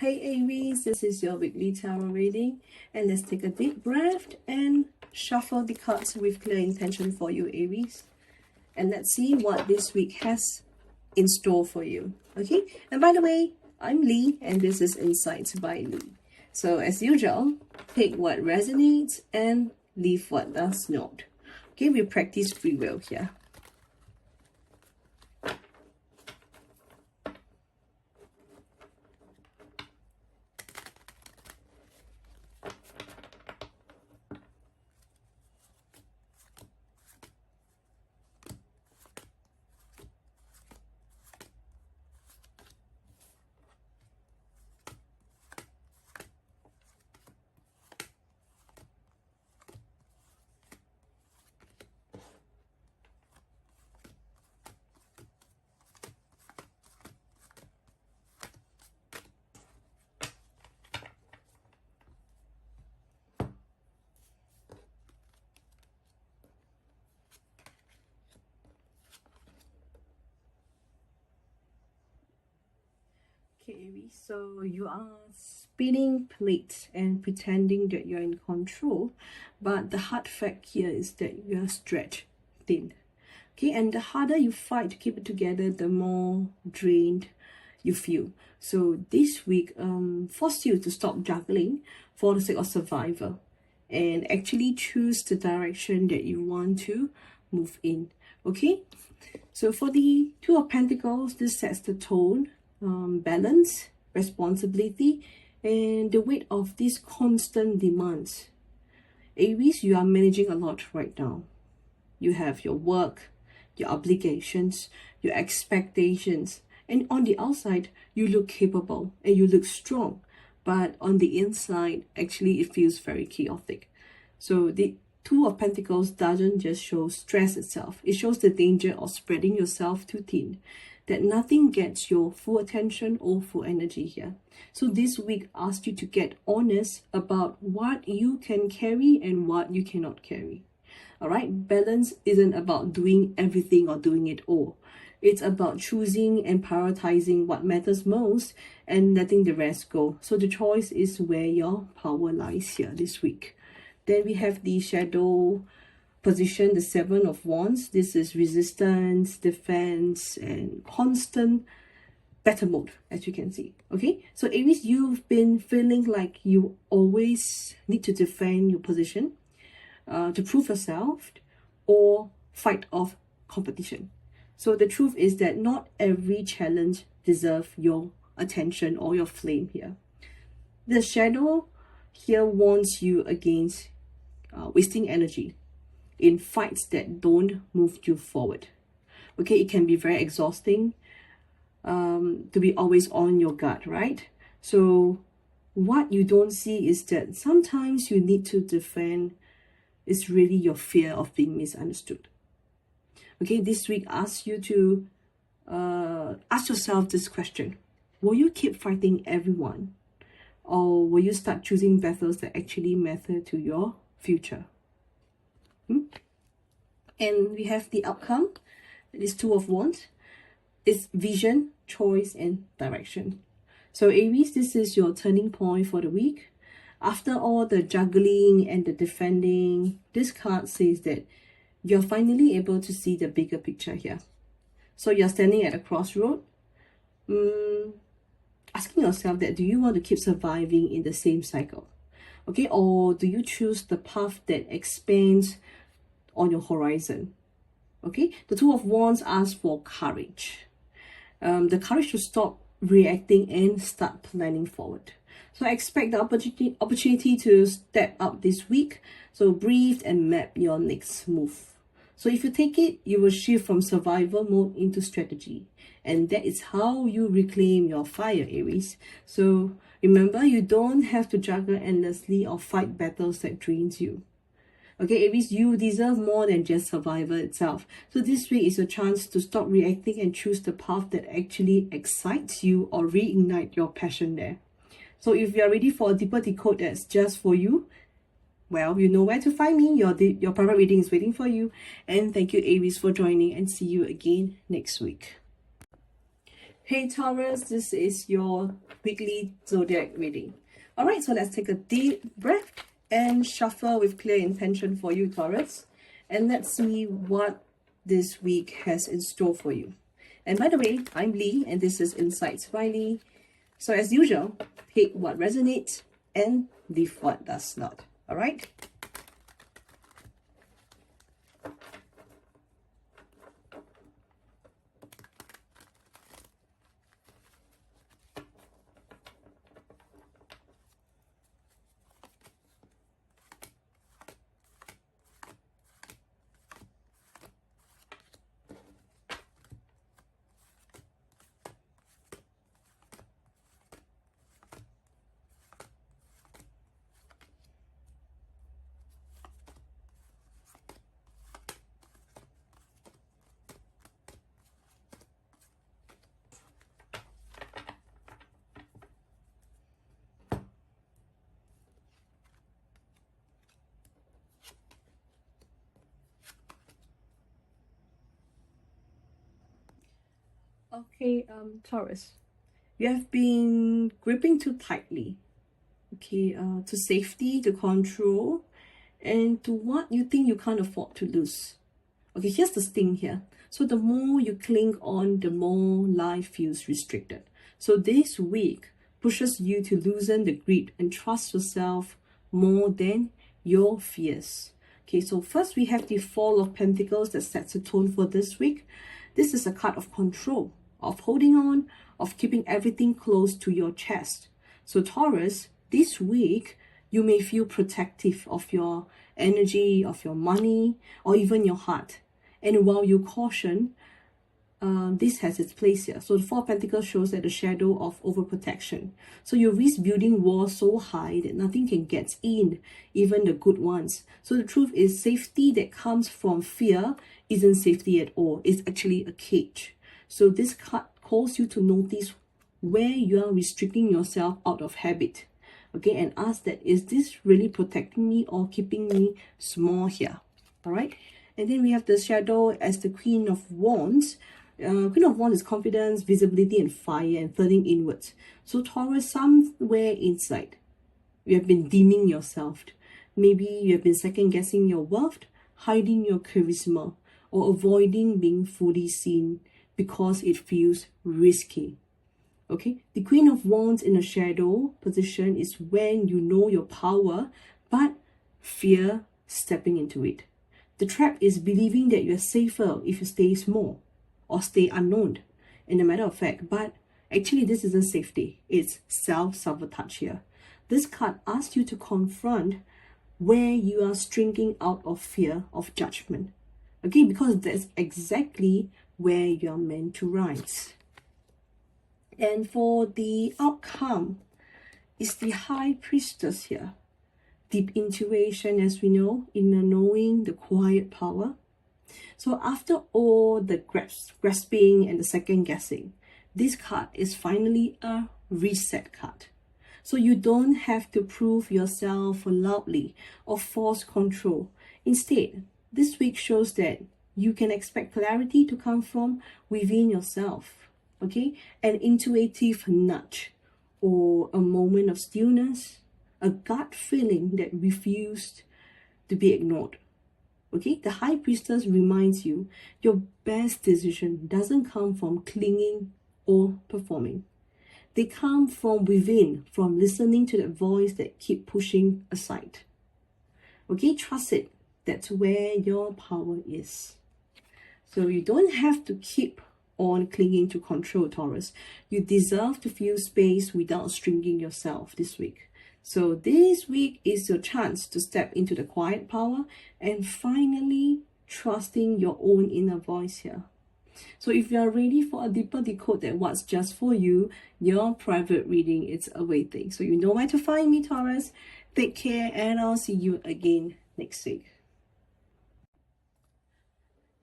Hey Aries, this is your weekly tarot reading, and let's take a deep breath and shuffle the cards with clear intention for you, Aries. And let's see what this week has in store for you. Okay, and by the way, I'm Lee and this is Insights by Lee. So as usual, take what resonates and leave what does not. Okay, we practice free will here. Okay, Aries, so you are spinning plates and pretending that you're in control, but the hard fact here is that you are stretched thin. Okay, and the harder you fight to keep it together, the more drained you feel. So this week force you to stop juggling for the sake of survival and actually choose the direction that you want to move in. Okay, so for the Two of Pentacles, this sets the tone. Balance, responsibility, and the weight of these constant demands. Aries, you are managing a lot right now. You have your work, your obligations, your expectations, and on the outside, you look capable and you look strong, but on the inside, actually, it feels very chaotic. So the Two of Pentacles doesn't just show stress itself, it shows the danger of spreading yourself too thin, that nothing gets your full attention or full energy here. So this week asks you to get honest about what you can carry and what you cannot carry. All right, balance isn't about doing everything or doing it all. It's about choosing and prioritizing what matters most and letting the rest go. So the choice is where your power lies here this week. Then we have the shadow position, the Seven of Wands. This is resistance, defense, and constant battle mode, as you can see. Okay, so Aries, you've been feeling like you always need to defend your position, to prove yourself, or fight off competition. So the truth is that not every challenge deserves your attention or your flame here. The shadow here warns you against wasting energy in fights that don't move you forward. Okay, it can be very exhausting to be always on your guard, right? So what you don't see is that sometimes you need to defend is really your fear of being misunderstood. Okay, this week asks you to ask yourself this question: will you keep fighting everyone, or will you start choosing battles that actually matter to your future? And we have the outcome. This Two of Wands. It's vision, choice, and direction. So Aries, this is your turning point for the week. After all the juggling and the defending, this card says that you're finally able to see the bigger picture here. So you're standing at a crossroad, asking yourself that, do you want to keep surviving in the same cycle? Okay, or do you choose the path that expands on your horizon? Okay, the Two of Wands asks for courage. The courage to stop reacting and start planning forward. So I expect the opportunity to step up this week. So breathe and map your next move. So if you take it, you will shift from survival mode into strategy. And that is how you reclaim your fire, Aries. So remember, you don't have to juggle endlessly or fight battles that drains you. Okay, Aries, you deserve more than just survival itself. So this week is a chance to stop reacting and choose the path that actually excites you or reignite your passion there. So if you are ready for a deeper decode that's just for you, well, you know where to find me. Your private reading is waiting for you. And thank you, Aries, for joining, and see you again next week. Hey Taurus, this is your weekly zodiac reading. Alright, so let's take a deep breath and shuffle with clear intention for you, Taurus. And let's see what this week has in store for you. And by the way, I'm Li and this is Insights by Li. So as usual, pick what resonates and leave what does not. Alright? Okay, Taurus, you have been gripping too tightly, okay, to safety, to control, and to what you think you can't afford to lose. Okay, here's the sting here. So the more you cling on, the more life feels restricted. So this week pushes you to loosen the grip and trust yourself more than your fears. Okay, so first we have the Four of Pentacles that sets the tone for this week. This is a card of control, of holding on, of keeping everything close to your chest. So Taurus, this week, you may feel protective of your energy, of your money, or even your heart. And while you caution, this has its place here. So the Four of Pentacles shows that the shadow of overprotection. So you risk building walls so high that nothing can get in, even the good ones. So the truth is, safety that comes from fear isn't safety at all. It's actually a cage. So this card calls you to notice where you are restricting yourself out of habit. Okay, and ask that, is this really protecting me or keeping me small here? All right. And then we have the shadow as the Queen of Wands. Queen of Wands is confidence, visibility, and fire, and turning inwards. So Taurus, somewhere inside, you have been dimming yourself. Maybe you have been second-guessing your worth, hiding your charisma, or avoiding being fully seen because it feels risky. Okay, the Queen of Wands in a shadow position is when you know your power, but fear stepping into it. The trap is believing that you're safer if you stay small or stay unknown, in a matter of fact. But actually, this isn't safety. It's self-sabotage here. This card asks you to confront where you are shrinking out of fear of judgment. Okay, because that's exactly where you're meant to rise. And for the outcome, is the High Priestess here. Deep intuition, as we know, inner knowing, the quiet power. So after all the grasping and the second guessing, this card is finally a reset card. So you don't have to prove yourself loudly or force control. Instead, this week shows that you can expect clarity to come from within yourself. Okay, an intuitive nudge or a moment of stillness, a gut feeling that refused to be ignored. Okay, the High Priestess reminds you your best decision doesn't come from clinging or performing. They come from within, from listening to that voice that keep pushing aside. Okay, trust it. That's where your power is. So you don't have to keep on clinging to control, Taurus. You deserve to feel space without stringing yourself this week. So this week is your chance to step into the quiet power and finally trusting your own inner voice here. So if you are ready for a deeper decode that what's just for you, your private reading is awaiting. So you know where to find me, Taurus. Take care and I'll see you again next week.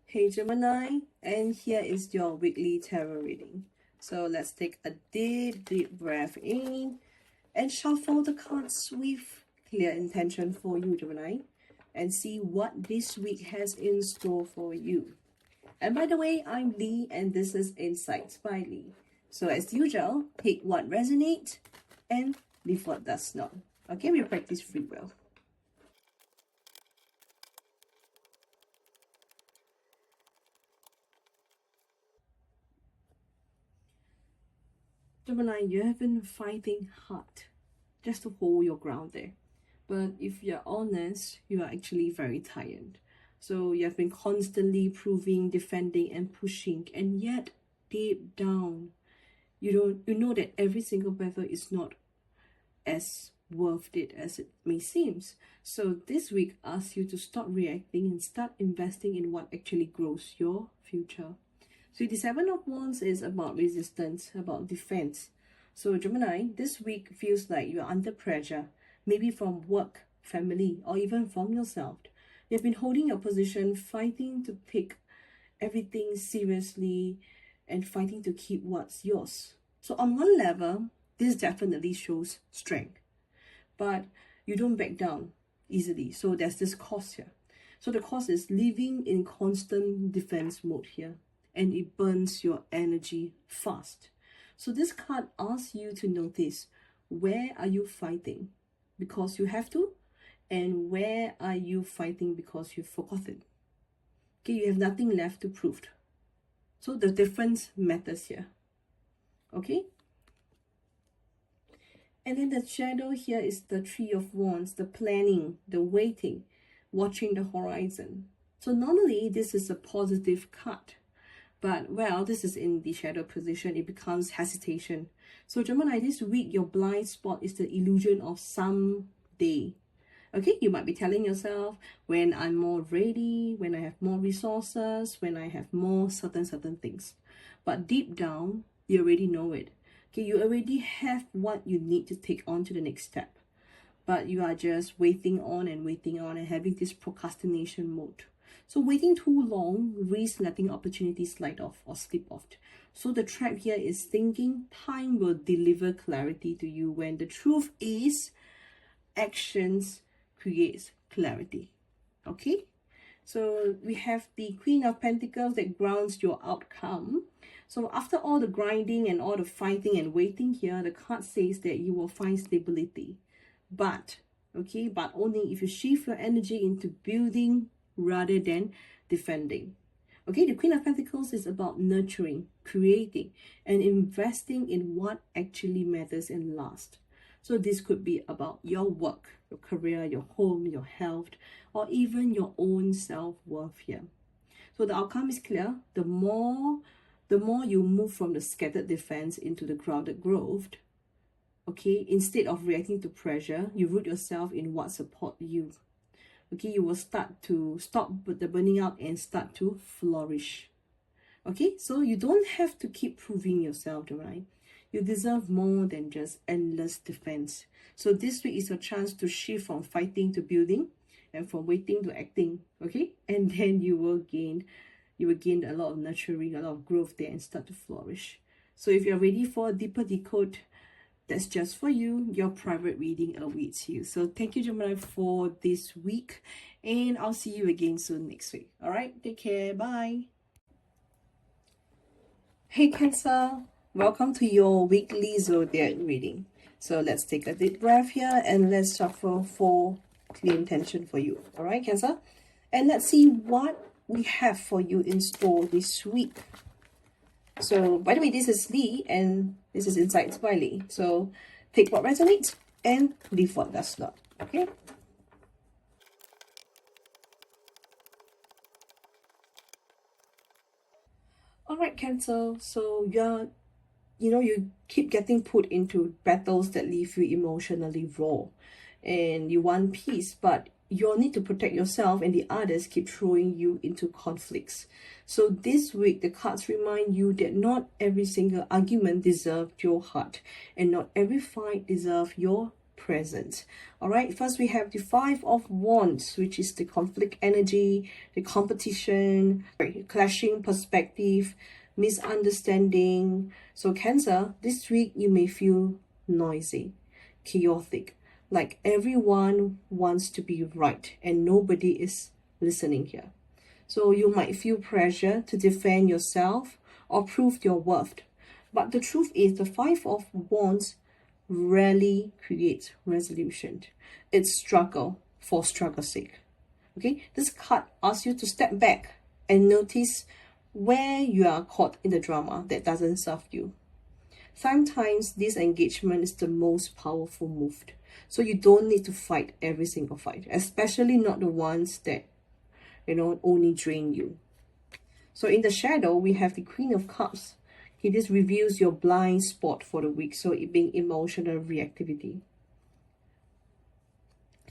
Hey Gemini, and here is your weekly tarot reading. So let's take a deep breath in and shuffle the cards with clear intention for you, Gemini, and see what this week has in store for you. And by the way, I'm Li, and this is Insights by Li. So as usual, take what resonates and leave what does not. Okay, we practice free will. Gemini, you have been fighting hard just to hold your ground there. But if you're honest, you are actually very tired. So you have been constantly proving, defending, and pushing, and yet deep down, you know that every single battle is not as worth it as it may seem. So this week asks you to stop reacting and start investing in what actually grows your future. So the Seven of Wands is about resistance, about defense. So Gemini, this week feels like you're under pressure, maybe from work, family, or even from yourself. You've been holding your position, fighting to take everything seriously and fighting to keep what's yours. So on one level, this definitely shows strength, but you don't back down easily. So there's this cost here. So the cost is living in constant defense mode here, and it burns your energy fast. So this card asks you to notice, where are you fighting because you have to, and where are you fighting because you've forgotten? Okay, you have nothing left to prove. So the difference matters here. Okay? And then the shadow here is the Three of Wands, the planning, the waiting, watching the horizon. So normally this is a positive card, but well, this is in the shadow position, it becomes hesitation. So Gemini, this week your blind spot is the illusion of someday. Okay, you might be telling yourself, when I'm more ready, when I have more resources, when I have more certain things. But deep down, you already know it. Okay, you already have what you need to take on to the next step. But you are just waiting on and having this procrastination mode. So waiting too long risks letting opportunities slide off or slip off. So the trap here is thinking time will deliver clarity to you, when the truth is actions creates clarity. Okay, so we have the Queen of Pentacles that grounds your outcome. So after all the grinding and all the fighting and waiting here, the card says that you will find stability. But, okay, but only if you shift your energy into building rather than defending. Okay, the Queen of Pentacles is about nurturing, creating, and investing in what actually matters and lasts. So this could be about your work, your career, your home, your health, or even your own self-worth here. So the outcome is clear. The more you move from the scattered defense into the grounded growth, okay, instead of reacting to pressure, you root yourself in what supports you. Okay, you will start to stop the burning out and start to flourish. Okay, so you don't have to keep proving yourself, right? You deserve more than just endless defense. So this week is your chance to shift from fighting to building, and from waiting to acting. Okay, and then you will gain a lot of nurturing, a lot of growth there, and start to flourish. So if you're ready for a deeper decode, that's just for you. Your private reading awaits you. So thank you, Gemini, for this week, and I'll see you again soon next week. All right, take care. Bye. Hey Cancer, welcome to your weekly zodiac reading. So let's take a deep breath here and let's shuffle for clear intention for you. All right, Cancer, and let's see what we have for you in store this week. So by the way, this is Lee and this is InsightsByLi. So take what resonates and leave what does not. Okay. All right, Cancer. So you keep getting put into battles that leave you emotionally raw, and you want peace, but you'll need to protect yourself, and the others keep throwing you into conflicts. So this week, the cards remind you that not every single argument deserves your heart, and not every fight deserves your presence. All right, first we have the Five of Wands, which is the conflict energy, the competition, clashing perspective, misunderstanding. So Cancer, this week you may feel noisy, chaotic, like everyone wants to be right and nobody is listening here. So you might feel pressure to defend yourself or prove your worth. But the truth is, the Five of Wands rarely creates resolution. It's struggle for struggle's sake. Okay, this card asks you to step back and notice where you are caught in the drama that doesn't serve you. Sometimes this engagement is the most powerful move. So you don't need to fight every single fight, especially not the ones that, only drain you. So in the shadow, we have the Queen of Cups. Okay, this reveals your blind spot for the week. So it being emotional reactivity.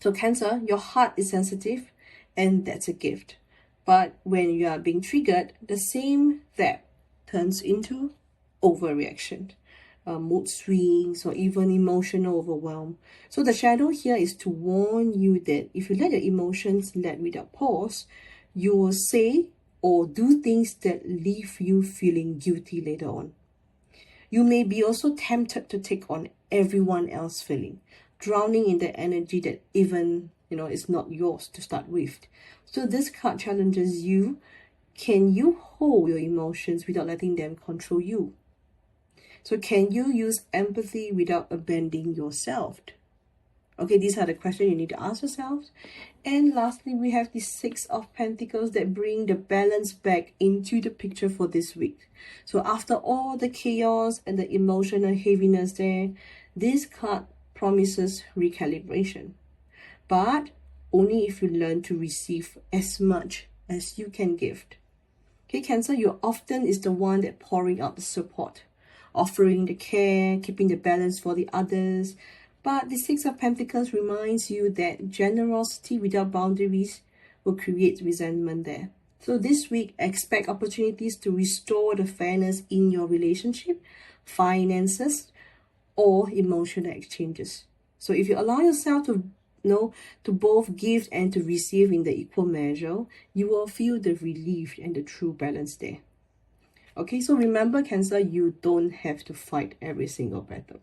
So Cancer, your heart is sensitive and that's a gift. But when you are being triggered, the same that turns into overreaction. Mood swings, or even emotional overwhelm. So the shadow here is to warn you that if you let your emotions lead without pause, you will say or do things that leave you feeling guilty later on. You may be also tempted to take on everyone else's feeling, drowning in the energy that even, is not yours to start with. So this card challenges you. Can you hold your emotions without letting them control you? So can you use empathy without abandoning yourself? Okay, these are the questions you need to ask yourself. And lastly, we have the Six of Pentacles that bring the balance back into the picture for this week. So after all the chaos and the emotional heaviness there, this card promises recalibration. But only if you learn to receive as much as you can give. Okay, Cancer, you often is the one that pouring out the support, offering the care, keeping the balance for the others. But the Six of Pentacles reminds you that generosity without boundaries will create resentment there. So this week, expect opportunities to restore the fairness in your relationship, finances, or emotional exchanges. So if you allow yourself to both give and to receive in the equal measure, you will feel the relief and the true balance there. Okay, so remember, Cancer, you don't have to fight every single battle.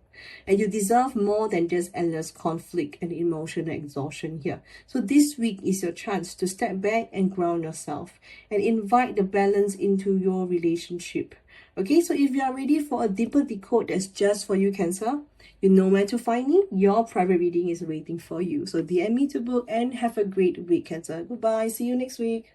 And you deserve more than just endless conflict and emotional exhaustion here. So this week is your chance to step back and ground yourself and invite the balance into your relationship. Okay, so if you are ready for a deeper decode that's just for you, Cancer, you know where to find me. Your private reading is waiting for you. So DM me to book and have a great week, Cancer. Goodbye. See you next week.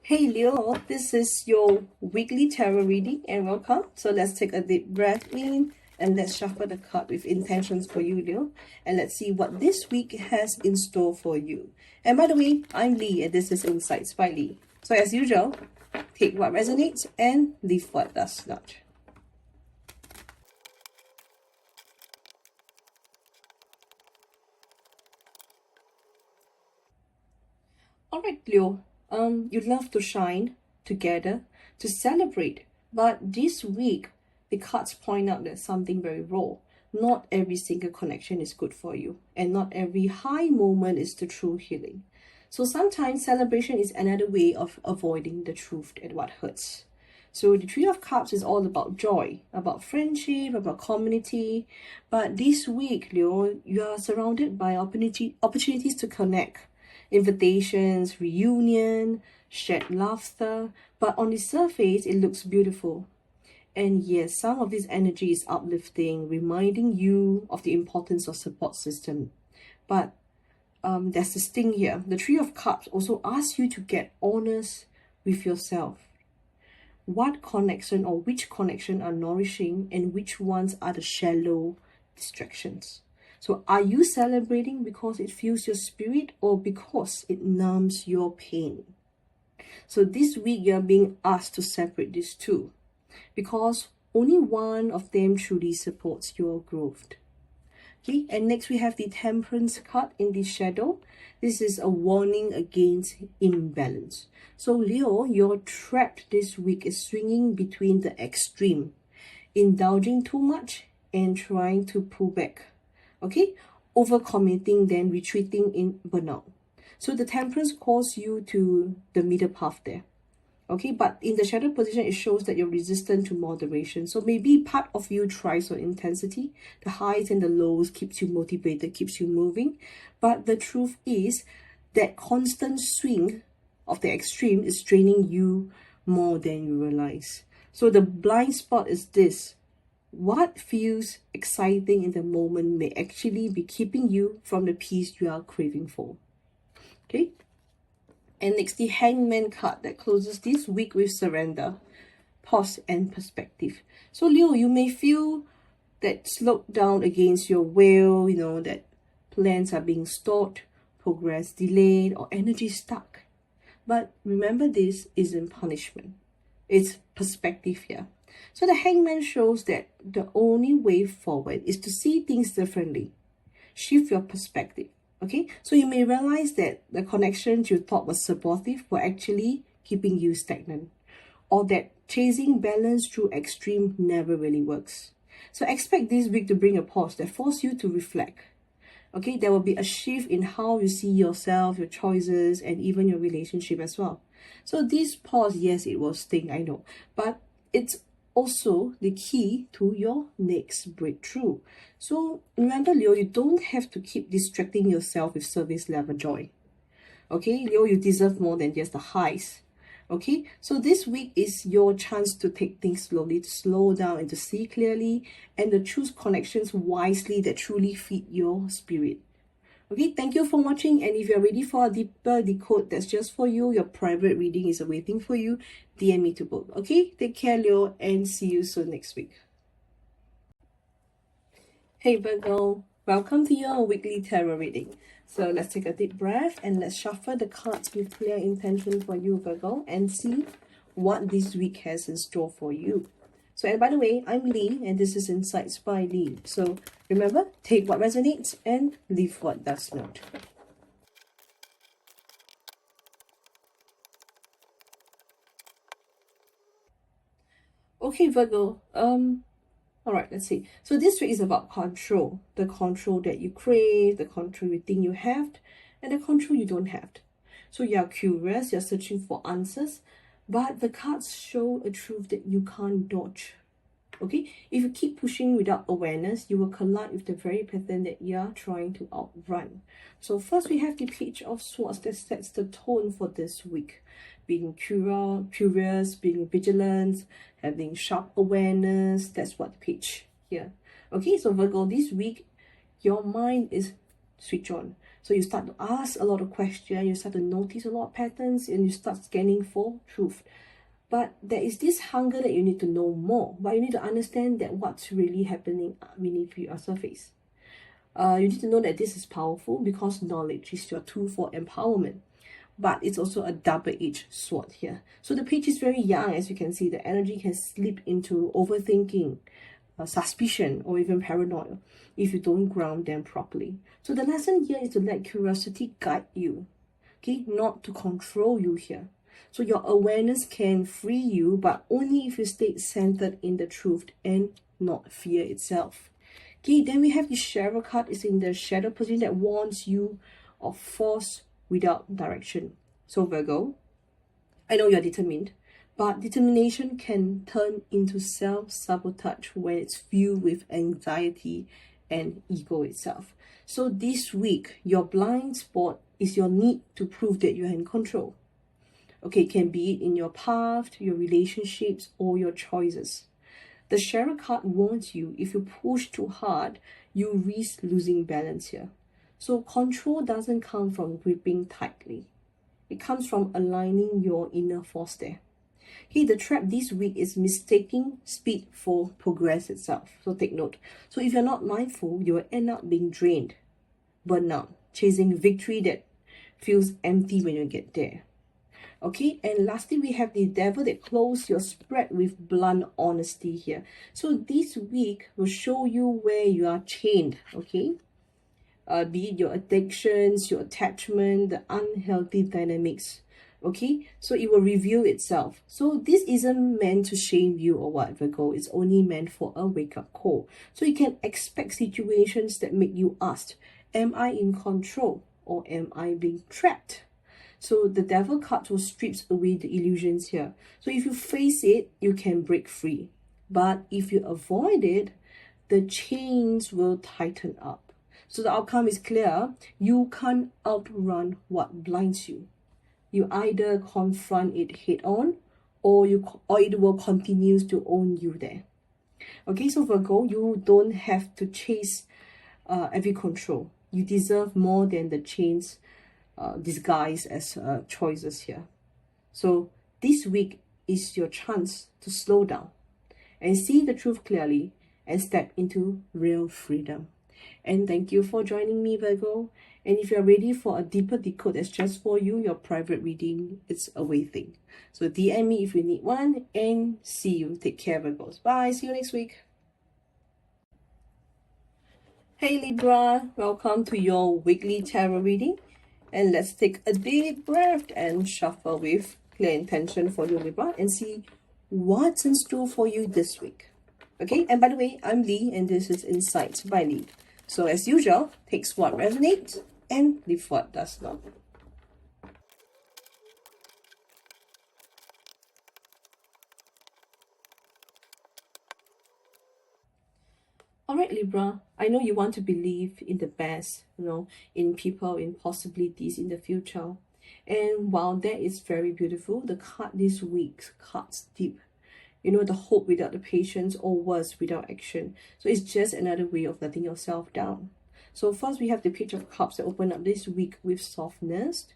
Hey Leo, this is your weekly tarot reading and welcome. So let's take a deep breath in and let's shuffle the card with intentions for you, Leo. And let's see what this week has in store for you. And by the way, I'm Lee and this is Insights by Lee. So as usual, take what resonates and leave what does not. Alright, Leo. You love to shine together, to celebrate. But this week, the cards point out that something very raw. Not every single connection is good for you. And not every high moment is the true healing. So sometimes celebration is another way of avoiding the truth and what hurts. So the Three of Cups is all about joy, about friendship, about community. But this week, Leo, you are surrounded by opportunities to connect. Invitations, reunion, shared laughter, but on the surface, it looks beautiful. And yes, some of this energy is uplifting, reminding you of the importance of support system. But there's this thing here. The Three of Cups also asks you to get honest with yourself. What connection or which connection are nourishing and which ones are the shallow distractions? So are you celebrating because it fuels your spirit or because it numbs your pain? So this week you're being asked to separate these two because only one of them truly supports your growth. Okay, and next we have the Temperance card in the shadow. This is a warning against imbalance. So Leo, your trap this week is swinging between the extreme, indulging too much and trying to pull back. Okay, overcommitting, then retreating in burnout. So the Temperance calls you to the middle path there. Okay, but in the shadow position, it shows that you're resistant to moderation. So maybe part of you tries on intensity. The highs and the lows keeps you motivated, keeps you moving. But the truth is that constant swing of the extreme is draining you more than you realize. So the blind spot is this. What feels exciting in the moment may actually be keeping you from the peace you are craving for. Okay? And next, the Hangman card that closes this week with surrender, pause, and perspective. So Leo, you may feel that slowed down against your will, you know, that plans are being stalled, progress delayed, or energy stuck. But remember, this isn't punishment. It's perspective here. So the Hangman shows that the only way forward is to see things differently. Shift your perspective. Okay, so you may realize that the connections you thought was supportive were actually keeping you stagnant, or that chasing balance through extreme never really works. So expect this week to bring a pause that forces you to reflect. Okay, there will be a shift in how you see yourself, your choices, and even your relationship as well. So this pause, yes, it will sting, I know, but it's also the key to your next breakthrough. So remember, Leo, you don't have to keep distracting yourself with service level joy. Okay, Leo, you deserve more than just the highs. Okay, so this week is your chance to take things slowly, to slow down and to see clearly, and to choose connections wisely that truly feed your spirit. Okay, thank you for watching, and if you're ready for a deeper decode that's just for you, your private reading is awaiting for you, DM me to book. Okay, take care, Leo, and see you soon next week. Hey Virgo, welcome to your weekly tarot reading. So let's take a deep breath and let's shuffle the cards with clear intention for you, Virgo, and see what this week has in store for you. So, and by the way, I'm Li, and this is Insights by Li. So remember, take what resonates and leave what does not. Okay, Virgo. All right, let's see. So this week is about control. The control that you crave, the control you think you have, and the control you don't have. So you're curious, you're searching for answers, but the cards show a truth that you can't dodge. Okay, if you keep pushing without awareness, you will collide with the very pattern that you are trying to outrun. So first we have the Page of Swords that sets the tone for this week. Being curious, being vigilant, having sharp awareness, that's what the page here. Okay, so Virgo, this week, your mind is switch on. So you start to ask a lot of questions, you start to notice a lot of patterns, and you start scanning for truth. But there is this hunger that you need to know more, but you need to understand that what's really happening beneath your surface. You need to know that this is powerful because knowledge is your tool for empowerment. But it's also a double-edged sword here. So the page is very young, as you can see. The energy can slip into overthinking, suspicion, or even paranoia if you don't ground them properly. So the lesson here is to let curiosity guide you, okay, not to control you here. So your awareness can free you, but only if you stay centered in the truth and not fear itself. Okay, then we have the Shadow card. Is in the shadow position that warns you of force without direction. So Virgo, I know you're determined, but determination can turn into self-sabotage when it's fueled with anxiety and ego itself. So this week, your blind spot is your need to prove that you're in control. Okay, it can be in your path, your relationships, or your choices. The Shadow card warns you, if you push too hard, you risk losing balance here. So control doesn't come from gripping tightly. It comes from aligning your inner force there. Okay, the trap this week is mistaking speed for progress itself. So take note. So if you're not mindful, you will end up being drained, burnt out, chasing victory that feels empty when you get there. Okay, and lastly, we have the Devil that closes your spread with blunt honesty here. So this week will show you where you are chained, okay? Be it your addictions, your attachment, the unhealthy dynamics, okay? So it will reveal itself. So this isn't meant to shame you or what, Virgo. It's only meant for a wake-up call. So you can expect situations that make you ask, am I in control or am I being trapped? So the Devil card will strip away the illusions here. So if you face it, you can break free. But if you avoid it, the chains will tighten up. So the outcome is clear. You can't outrun what blinds you. You either confront it head on or it will continue to own you there. Okay, so Virgo, you don't have to chase every control. You deserve more than the chains disguised as choices here. So this week is your chance to slow down and see the truth clearly and step into real freedom. And thank you for joining me, Virgo. And if you're ready for a deeper decode that's just for you, your private reading is awaiting. So DM me if you need one, and see you. Take care, Virgos. Bye. See you next week. Hey Libra, welcome to your weekly tarot reading. And let's take a deep breath and shuffle with clear intention for you, Libra, and see what's in store for you this week. Okay, and by the way, I'm Li, and this is Insights by Li. So as usual, takes what resonates and leave what does not. Alright, Libra, I know you want to believe in the best, in people, in possibilities in the future. And while that is very beautiful, the card this week cuts deep. The hope without the patience, or worse, without action. So it's just another way of letting yourself down. So first we have the Page of Cups that open up this week with softness,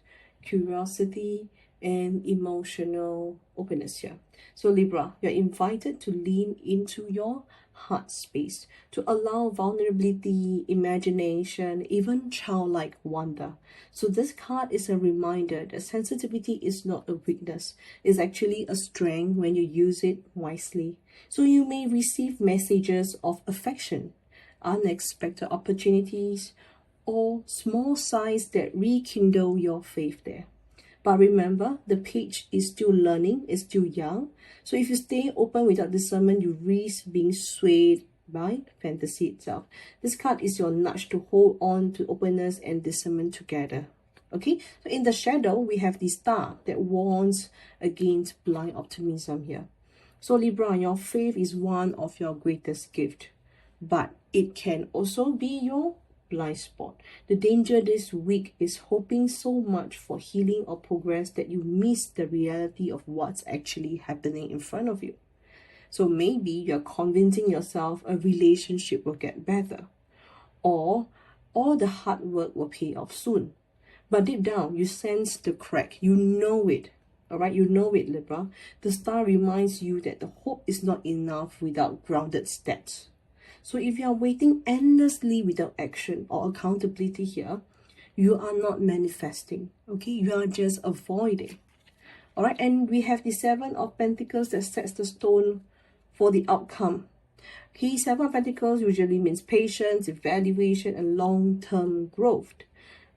curiosity, and emotional openness here. So Libra, you're invited to lean into your heart space, to allow vulnerability, imagination, even childlike wonder. So this card is a reminder that sensitivity is not a weakness. It's actually a strength when you use it wisely. So you may receive messages of affection, unexpected opportunities, or small signs that rekindle your faith there. But remember, the page is still learning, it's still young. So if you stay open without discernment, you risk being swayed by fantasy itself. This card is your nudge to hold on to openness and discernment together. Okay, so in the shadow, we have the star that warns against blind optimism here. So Libra, your faith is one of your greatest gifts, but it can also be your blind spot. The danger this week is hoping so much for healing or progress that you miss the reality of what's actually happening in front of you. So maybe you're convincing yourself a relationship will get better, or all the hard work will pay off soon. But deep down, you sense the crack. You know it. Alright, you know it, Libra. The star reminds you that the hope is not enough without grounded steps. So if you are waiting endlessly without action or accountability here, you are not manifesting, okay? You are just avoiding. All right, and we have the Seven of Pentacles that sets the stone for the outcome. Okay, Seven of Pentacles usually means patience, evaluation, and long-term growth.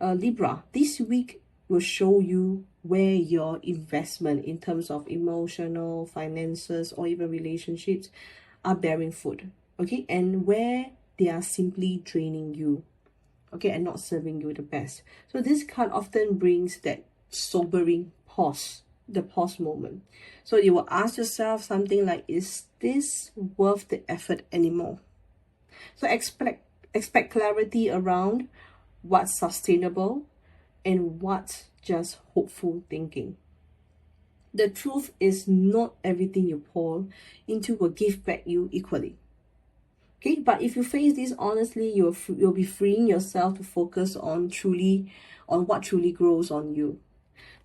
Libra, this week will show you where your investment in terms of emotional, finances, or even relationships are bearing fruit. Okay, and where they are simply draining you, okay, and not serving you the best. So this card often brings that sobering pause, the pause moment. So you will ask yourself something like, is this worth the effort anymore? So expect clarity around what's sustainable and what's just hopeful thinking. The truth is not everything you pour into will give back you equally. Okay, but if you face this honestly, you'll be freeing yourself to focus on what truly grows on you.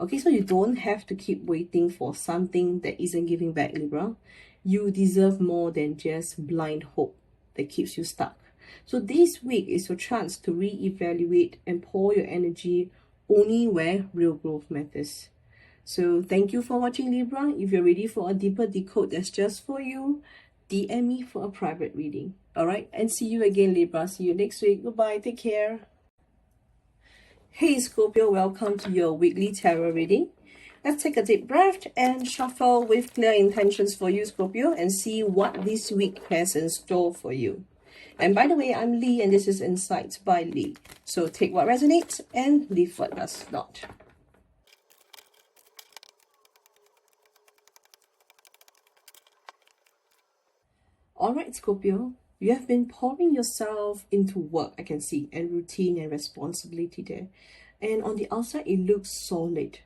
Okay, so you don't have to keep waiting for something that isn't giving back, Libra. You deserve more than just blind hope that keeps you stuck. So this week is your chance to reevaluate and pour your energy only where real growth matters. So thank you for watching, Libra. If you're ready for a deeper decode that's just for you, DM me for a private reading. Alright, and see you again, Libra. See you next week. Goodbye. Take care. Hey Scorpio, welcome to your weekly tarot reading. Let's take a deep breath and shuffle with clear intentions for you, Scorpio, and see what this week has in store for you. And by the way, I'm Li, and this is Insights by Li. So take what resonates and leave what does not. Alright, Scorpio, you have been pouring yourself into work, I can see, and routine and responsibility there. And on the outside, it looks solid.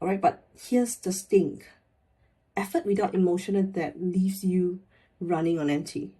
Alright, but here's the sting. effort without emotional depth leaves you running on empty.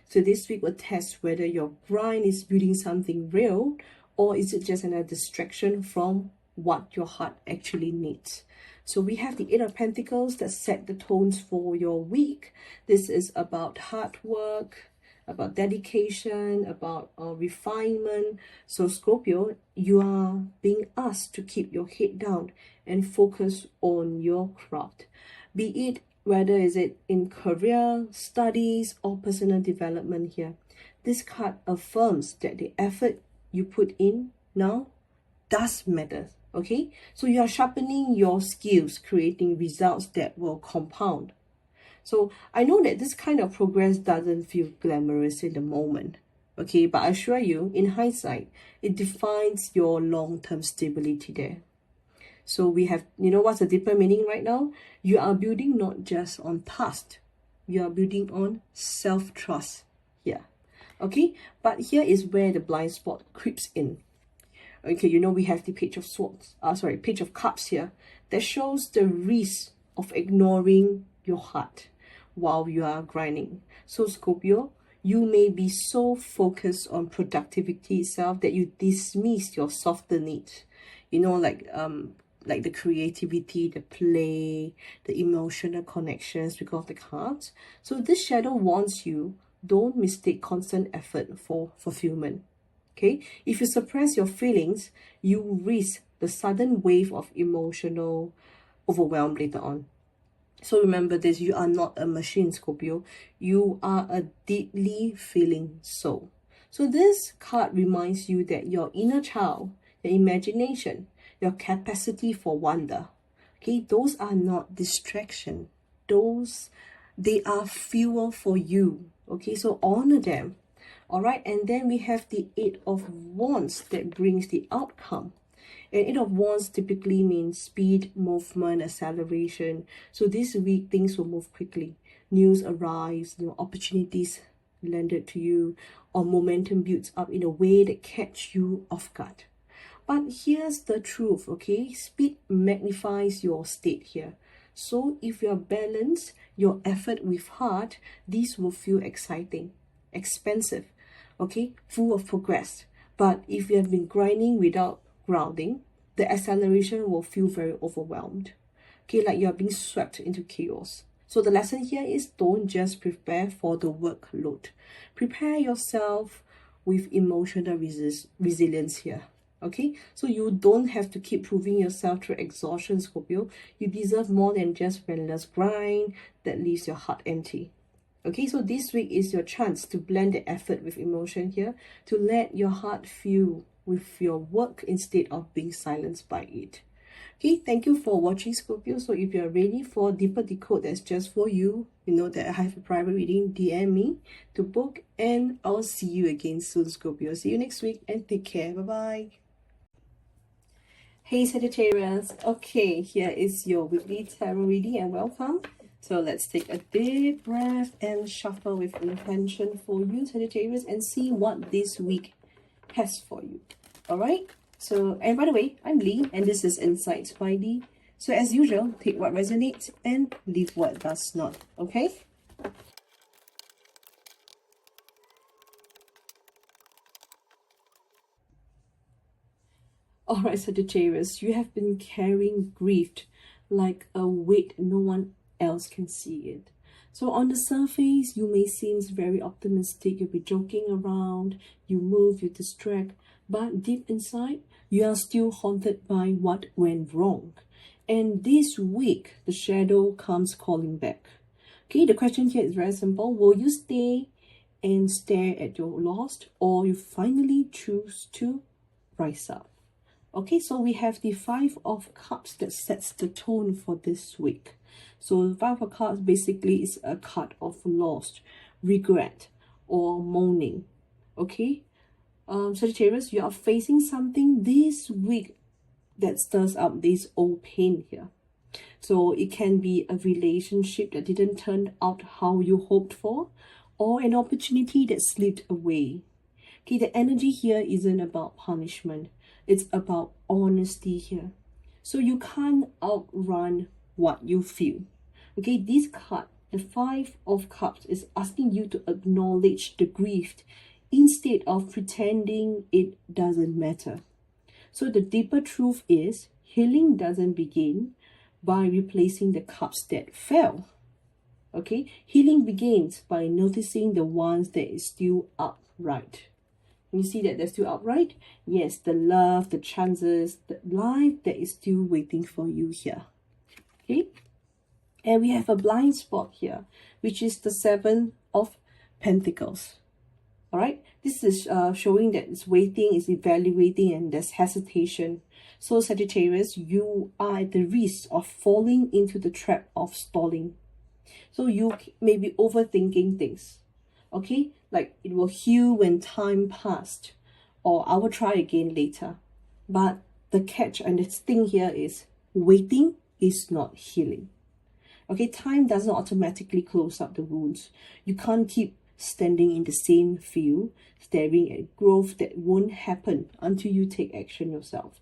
So this week will test whether your grind is building something real, or is it just another distraction from what your heart actually needs. So we have the Eight of Pentacles that set the tones for your week. This is about hard work, about dedication, about refinement. So Scorpio, you are being asked to keep your head down and focus on your craft. Be it whether is it in career, studies, or personal development here. This card affirms that the effort you put in now does matter. Okay, so you are sharpening your skills, creating results that will compound. So I know that this kind of progress doesn't feel glamorous in the moment, okay, but I assure you, in hindsight, it defines your long-term stability there. So we have, you know, what's the deeper meaning right now? You are building not just on past, you are building on self-trust here, okay? But here is where the blind spot creeps in. Okay, you know, we have the Page of Swords, Page of Cups here, that shows the risk of ignoring your heart while you are grinding. So Scorpio, you may be so focused on productivity itself that you dismiss your softer needs. You know, like the creativity, the play, the emotional connections because of the cards. So this shadow warns you, don't mistake constant effort for fulfillment. Okay, if you suppress your feelings, you risk the sudden wave of emotional overwhelm later on. So remember this, you are not a machine, Scorpio. You are a deeply feeling soul. So this card reminds you that your inner child, your imagination, your capacity for wonder, okay, those are not distraction. They are fuel for you. Okay, so honor them. All right, and then we have the Eight of Wands that brings the outcome. And Eight of Wands typically means speed, movement, acceleration. So this week, things will move quickly. News arrives, opportunities landed to you, or momentum builds up in a way that catch you off guard. But here's the truth, okay? Speed magnifies your state here. So if you're balanced, your effort with heart, these will feel exciting, expensive, okay, full of progress. But if you have been grinding without grounding, the acceleration will feel very overwhelmed, okay, like you're being swept into chaos. So the lesson here is, don't just prepare for the workload. Prepare yourself with emotional resilience here. Okay, so you don't have to keep proving yourself through exhaustion, Scorpio. You deserve more than just relentless grind that leaves your heart empty. Okay, so this week is your chance to blend the effort with emotion here, to let your heart feel with your work instead of being silenced by it. Okay, thank you for watching, Scorpio. So if you're ready for deeper decode that's just for you, you know that I have a private reading, DM me to book, and I'll see you again soon, Scorpio. See you next week and take care. Bye-bye. Hey Sagittarius, okay, here is your weekly tarot reading and welcome. So let's take a deep breath and shuffle with intention for you, Sagittarius, and see what this week has for you. Alright, so, and by the way, I'm Li, and this is Insights by Li. So as usual, take what resonates and leave what does not, okay? Alright, Sagittarius, you have been carrying grief like a weight no one else can see it. So on the surface, you may seem very optimistic, you'll be joking around, you move, you distract, but deep inside, you are still haunted by what went wrong. And this week, the shadow comes calling back. Okay, the question here is very simple. Will you stay and stare at your loss, or you finally choose to rise up? Okay, so we have the Five of Cups that sets the tone for this week. So Five of Cups basically is a card of loss, regret, or mourning. Okay, Sagittarius, you are facing something this week that stirs up this old pain here. So it can be a relationship that didn't turn out how you hoped for, or an opportunity that slipped away. Okay, the energy here isn't about punishment. It's about honesty here. So you can't outrun what you feel. Okay, this card, the Five of Cups, is asking you to acknowledge the grief instead of pretending it doesn't matter. So the deeper truth is, healing doesn't begin by replacing the cups that fell. Okay, healing begins by noticing the ones that is still upright. You see that they're still upright? Yes, the love, the chances, the life that is still waiting for you here. Okay, and we have a blind spot here, which is the Seven of Pentacles. All right, this is showing that it's waiting, it's evaluating, and there's hesitation. So Sagittarius, you are at the risk of falling into the trap of stalling. So you may be overthinking things, okay? Like it will heal when time passed, or I will try again later. But the catch and the thing here is waiting is not healing. Okay, time doesn't automatically close up the wounds. You can't keep standing in the same field, staring at growth that won't happen until you take action yourself.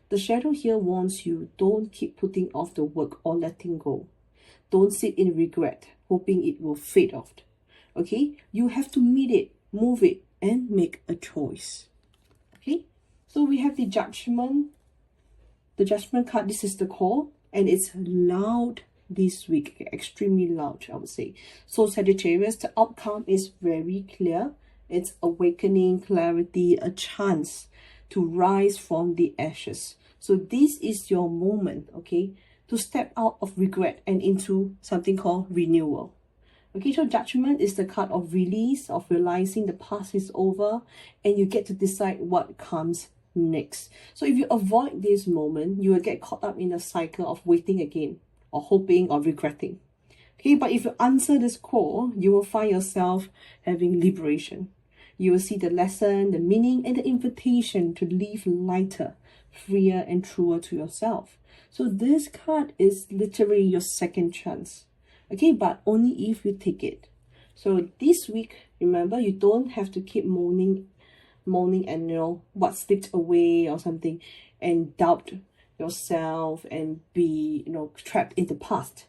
The shadow here warns you, don't keep putting off the work or letting go. Don't sit in regret, hoping it will fade off. Okay, you have to meet it, move it, and make a choice. Okay, so we have the Judgment. The Judgment card, this is the call, and it's loud this week, extremely loud, I would say. So Sagittarius, the outcome is very clear. It's awakening, clarity, a chance to rise from the ashes. So this is your moment, okay, to step out of regret and into something called renewal. Okay, so Judgment is the card of release, of realizing the past is over, and you get to decide what comes next. So if you avoid this moment, you will get caught up in a cycle of waiting again, or hoping, or regretting. Okay, but if you answer this call, you will find yourself having liberation. You will see the lesson, the meaning, and the invitation to live lighter, freer, and truer to yourself. So this card is literally your second chance. Okay, but only if you take it. So this week, remember, you don't have to keep moaning and, you know, what slipped away or something, and doubt yourself and be, you know, trapped in the past.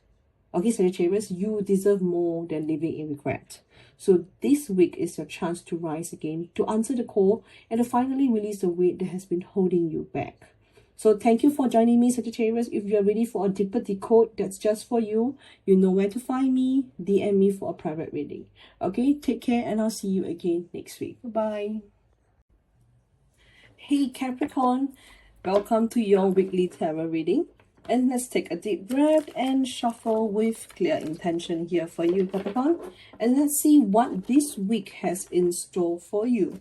Okay, Sagittarius, you deserve more than living in regret. So this week is your chance to rise again, to answer the call, and to finally release the weight that has been holding you back. So thank you for joining me, Sagittarius. If you're ready for a deeper decode that's just for you, you know where to find me. DM me for a private reading. Okay, take care, and I'll see you again next week. Bye-bye. Hey Capricorn, welcome to your weekly tarot reading. And let's take a deep breath and shuffle with clear intention here for you, Capricorn. And let's see what this week has in store for you.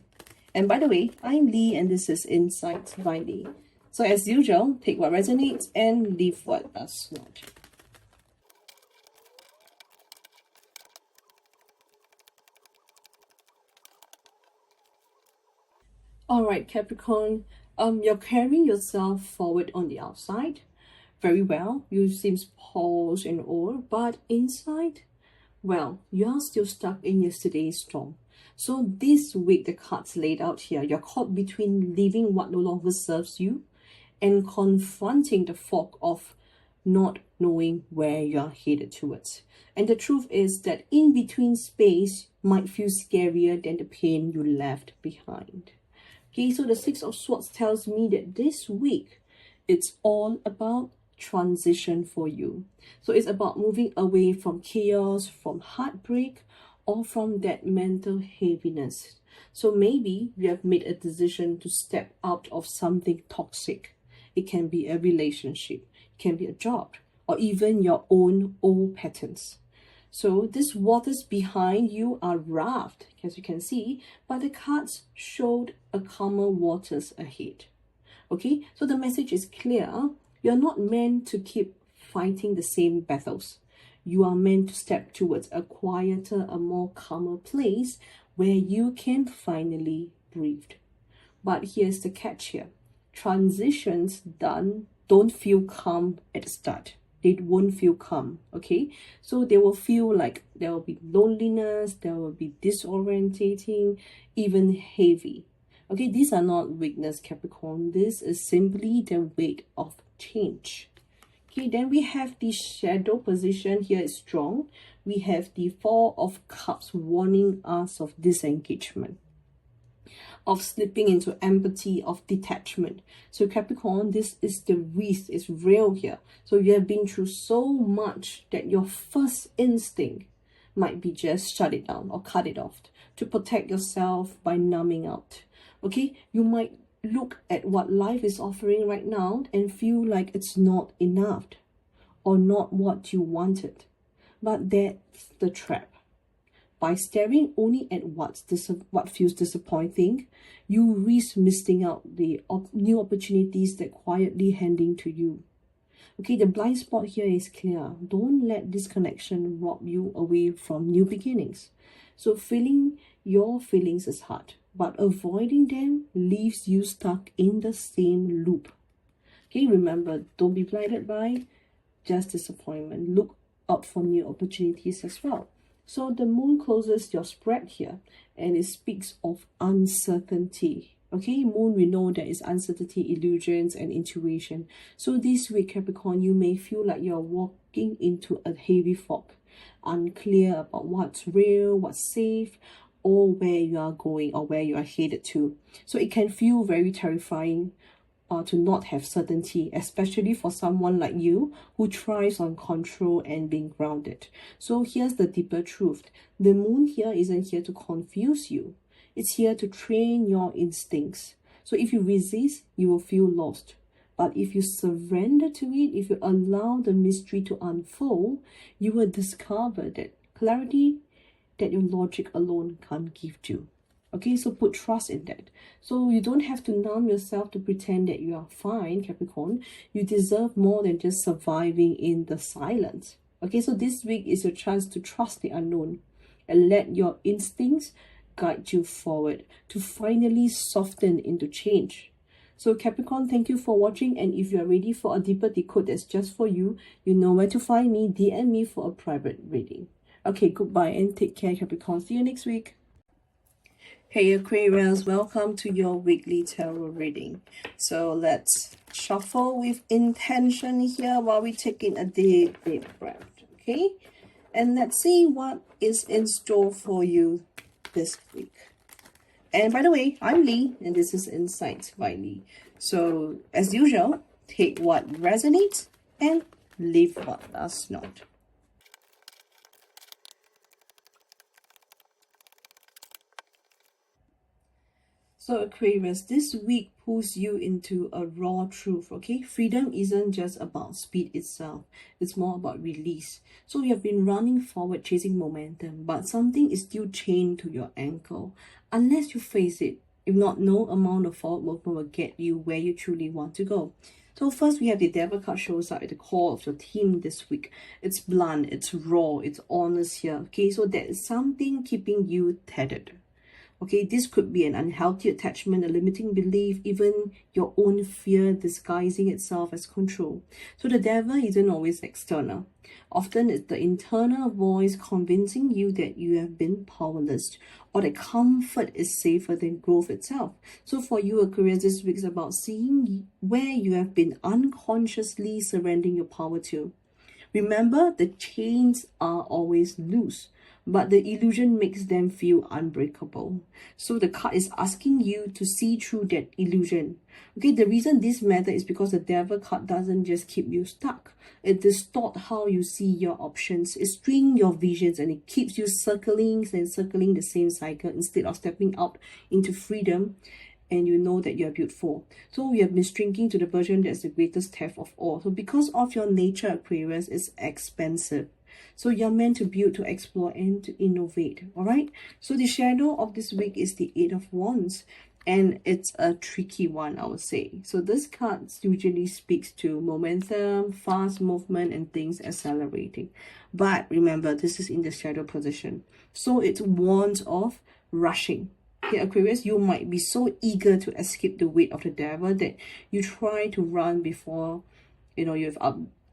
And by the way, I'm Lee, and this is Insights by Lee. So as usual, take what resonates and leave what does not. Alright, Capricorn, you're carrying yourself forward on the outside very well. You seem poised and all, but inside, well, you are still stuck in yesterday's storm. So this week, the cards laid out here, you're caught between leaving what no longer serves you and confronting the fog of not knowing where you're headed towards. And the truth is that in between space might feel scarier than the pain you left behind. Okay, so the Six of Swords tells me that this week, it's all about transition for you. So it's about moving away from chaos, from heartbreak, or from that mental heaviness. So maybe you have made a decision to step out of something toxic. It can be a relationship, it can be a job, or even your own old patterns. So these waters behind you are rough, as you can see, but the cards showed a calmer waters ahead. Okay, so the message is clear. You're not meant to keep fighting the same battles. You are meant to step towards a quieter, a more calmer place where you can finally breathe. But here's the catch here. Transitions don't feel calm at the start. They won't feel calm, okay? So they will feel like there will be loneliness, there will be disorientating, even heavy. Okay, these are not weakness, Capricorn. This is simply the weight of change. Okay, then we have the shadow position here is strong. We have the Four of Cups warning us of disengagement, of slipping into empathy, of detachment. So Capricorn, this is the risk, it's real here. So you have been through so much that your first instinct might be just shut it down or cut it off to protect yourself by numbing out. Okay, you might look at what life is offering right now and feel like it's not enough or not what you wanted. But that's the trap. By staring only at what feels disappointing, you risk missing out the new opportunities that quietly handing to you. Okay, the blind spot here is clear. Don't let this connection rob you away from new beginnings. So feeling your feelings is hard, but avoiding them leaves you stuck in the same loop. Okay, remember, don't be blinded by just disappointment. Look out for new opportunities as well. So the moon closes your spread here, and it speaks of uncertainty. Okay, moon, we know there is uncertainty, illusions, and intuition. So this week, Capricorn, you may feel like you're walking into a heavy fog, unclear about what's real, what's safe, or where you are going or where you are headed to. So it can feel very terrifying to not have certainty, especially for someone like you who thrives on control and being grounded. So here's the deeper truth. The moon here isn't here to confuse you. It's here to train your instincts. So if you resist, you will feel lost. But if you surrender to it, if you allow the mystery to unfold, you will discover that clarity that your logic alone can't give you. Okay, so put trust in that. So you don't have to numb yourself to pretend that you are fine, Capricorn. You deserve more than just surviving in the silence. Okay, so this week is your chance to trust the unknown and let your instincts guide you forward to finally soften into change. So Capricorn, thank you for watching, and if you are ready for a deeper decode that's just for you, you know where to find me. DM me for a private reading. Okay, goodbye and take care, Capricorn. See you next week. Hey Aquarius, welcome to your weekly tarot reading. So let's shuffle with intention here while we take in a deep breath. Okay, and let's see what is in store for you this week. And by the way, I'm Lee, and this is Insights by Lee. So as usual, take what resonates and leave what does not. So Aquarius, this week pulls you into a raw truth, okay? Freedom isn't just about speed itself. It's more about release. So you have been running forward, chasing momentum, but something is still chained to your ankle. Unless you face it, if not, no amount of forward movement will get you where you truly want to go. So first, we have the Devil card shows up at the core of your theme this week. It's blunt, it's raw, it's honest here, okay? So there is something keeping you tethered. Okay, this could be an unhealthy attachment, a limiting belief, even your own fear disguising itself as control. So the devil isn't always external. Often it's the internal voice convincing you that you have been powerless or that comfort is safer than growth itself. So for you, Aquarius, this week is about seeing where you have been unconsciously surrendering your power to. Remember, the chains are always loose, but the illusion makes them feel unbreakable. So the card is asking you to see through that illusion. Okay, the reason this matters is because the Devil card doesn't just keep you stuck. It distorts how you see your options. It strings your visions, and it keeps you circling and circling the same cycle instead of stepping out into freedom. And you know that you are beautiful. So you have been shrinking to the version that's the greatest theft of all. So because of your nature, Aquarius, is expensive. So you're meant to build, to explore, and to innovate. All right. So the shadow of this week is the Eight of Wands. And it's a tricky one, I would say. So this card usually speaks to momentum, fast movement, and things accelerating. But remember, this is in the shadow position. So it warns of rushing. Okay, Aquarius, you might be so eager to escape the weight of the devil that you try to run before, you've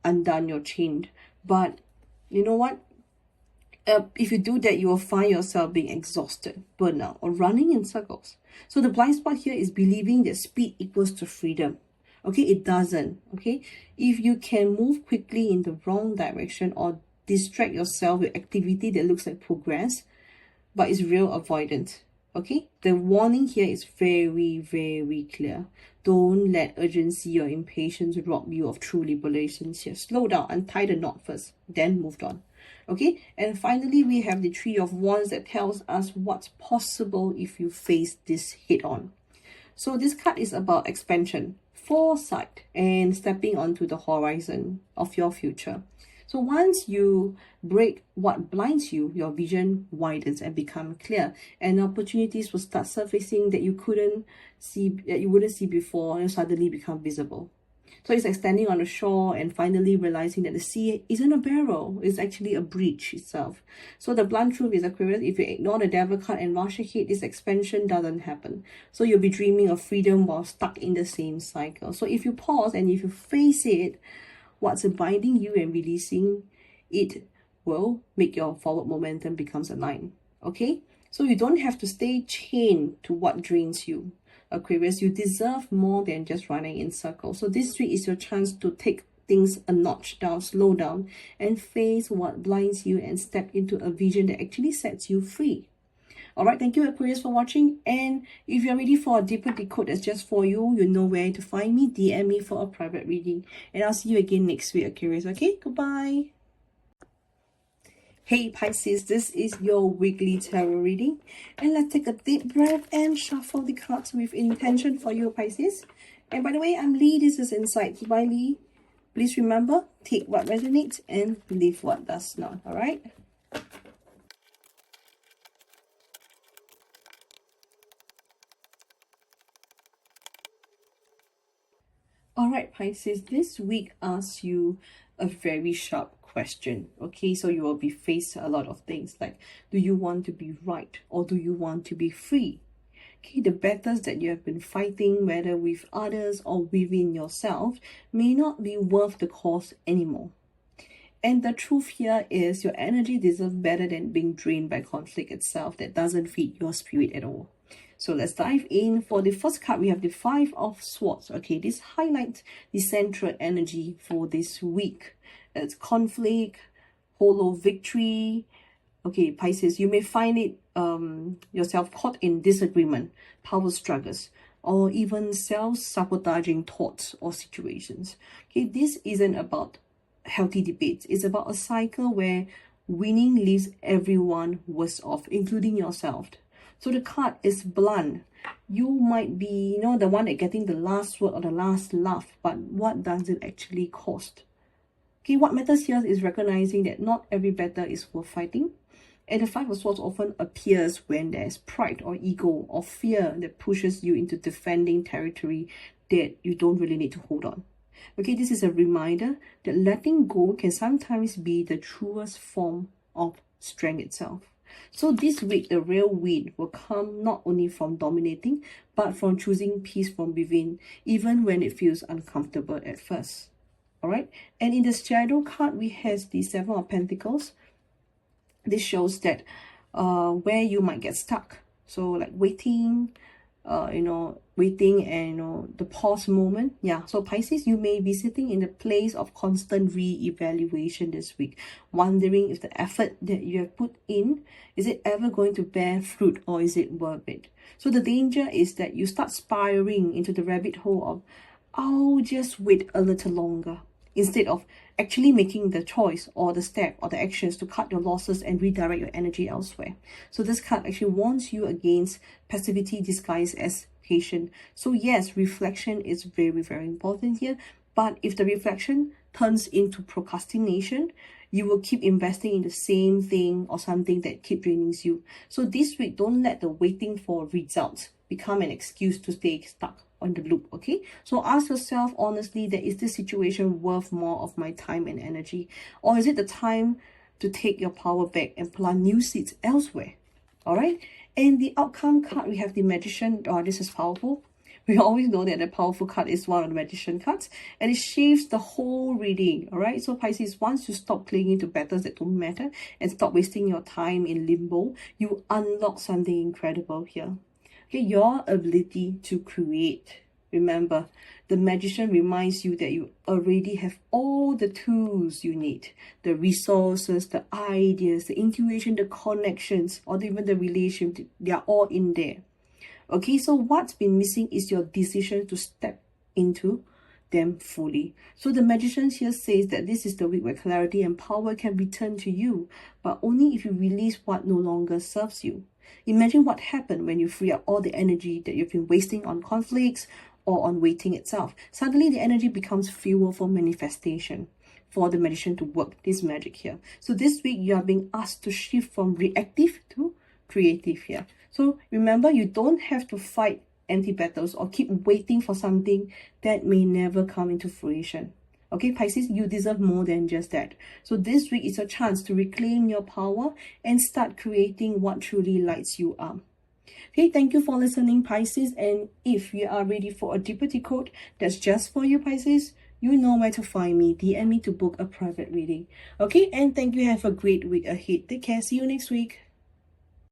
undone your chain. But you know what? If you do that, you will find yourself being exhausted, burnout, or running in circles. So the blind spot here is believing that speed equals to freedom. Okay, it doesn't. Okay, if you can move quickly in the wrong direction or distract yourself with activity that looks like progress but is real avoidance. Okay, the warning here is very, very clear. Don't let urgency or impatience rob you of true liberations here. Slow down, untie the knot first, then move on. Okay, and finally we have the Three of Wands that tells us what's possible if you face this head on. So this card is about expansion, foresight, and stepping onto the horizon of your future. So once you break what blinds you, your vision widens and become clear, and opportunities will start surfacing that you couldn't see, that you wouldn't see before, and suddenly become visible. So it's like standing on the shore and finally realizing that the sea isn't a barrel, it's actually a breach itself. So the blunt truth is, Aquarius, if you ignore the devil card and rush ahead, this expansion doesn't happen. So you'll be dreaming of freedom while stuck in the same cycle. So if you pause and if you face it, what's binding you and releasing it will make your forward momentum becomes a line. Okay, so you don't have to stay chained to what drains you. Aquarius, you deserve more than just running in circles. So this week is your chance to take things a notch down, slow down, and face what blinds you and step into a vision that actually sets you free. Alright, thank you Aquarius for watching, and if you're ready for a deeper decode that's just for you, you know where to find me. DM me for a private reading, and I'll see you again next week, Aquarius. Okay, goodbye. Hey Pisces, this is your weekly tarot reading, and let's take a deep breath and shuffle the cards with intention for you, Pisces. And by the way, I'm Li. This is Insights by Li. Please remember, take what resonates and leave what does not. All right. Alright Pisces, this week asks you a very sharp question. Okay, so you will be faced a lot of things like, do you want to be right or do you want to be free? Okay, the battles that you have been fighting, whether with others or within yourself, may not be worth the cost anymore. And the truth here is your energy deserves better than being drained by conflict itself that doesn't feed your spirit at all. So let's dive in. For the first card, we have the Five of Swords. Okay, this highlights the central energy for this week. It's conflict, hollow victory. Okay, Pisces, you may find it yourself caught in disagreement, power struggles, or even self-sabotaging thoughts or situations. Okay, this isn't about healthy debates. It's about a cycle where winning leaves everyone worse off, including yourself. So the card is blunt. You might be, the one that getting the last word or the last laugh, but what does it actually cost? Okay, what matters here is recognizing that not every battle is worth fighting. And the Five of Swords often appears when there's pride or ego or fear that pushes you into defending territory that you don't really need to hold on. Okay, this is a reminder that letting go can sometimes be the truest form of strength itself. So this week, the real win will come not only from dominating, but from choosing peace from within, even when it feels uncomfortable at first. Alright, and in the shadow card, we have the Seven of Pentacles. This shows that where you might get stuck. So like waiting, waiting and the pause moment. Yeah, so Pisces, you may be sitting in the place of constant re-evaluation this week, wondering if the effort that you have put in, is it ever going to bear fruit or is it worth it? So the danger is that you start spiraling into the rabbit hole of, I'll just wait a little longer, instead of actually making the choice or the step or the actions to cut your losses and redirect your energy elsewhere. So this card actually warns you against passivity disguised as patience. So yes, reflection is very, very important here. But if the reflection turns into procrastination, you will keep investing in the same thing or something that keep draining you. So this week, don't let the waiting for results become an excuse to stay stuck on the loop. Okay, so ask yourself honestly, that is this situation worth more of my time and energy, or is it the time to take your power back and plant new seeds elsewhere? All right, and the outcome card, we have the Magician. This is powerful. We always know that the powerful card is one of the Magician cards, and it shapes the whole reading. All right, so Pisces, once you stop clinging to battles that don't matter and stop wasting your time in limbo, you unlock something incredible here. Okay, your ability to create. Remember, the Magician reminds you that you already have all the tools you need. The resources, the ideas, the intuition, the connections, or even the relationship, they are all in there. Okay, so what's been missing is your decision to step into them fully. So the Magician here says that this is the week where clarity and power can return to you, but only if you release what no longer serves you. Imagine what happened when you free up all the energy that you've been wasting on conflicts or on waiting itself. Suddenly the energy becomes fuel for manifestation, for the Magician to work this magic here. So this week you are being asked to shift from reactive to creative here. So remember, you don't have to fight empty battles or keep waiting for something that may never come into fruition. Okay, Pisces, you deserve more than just that. So this week is a chance to reclaim your power and start creating what truly lights you up. Okay, thank you for listening, Pisces. And if you are ready for a deeper decode that's just for you, Pisces, you know where to find me. DM me to book a private reading. Okay, and thank you. Have a great week ahead. Take care. See you next week.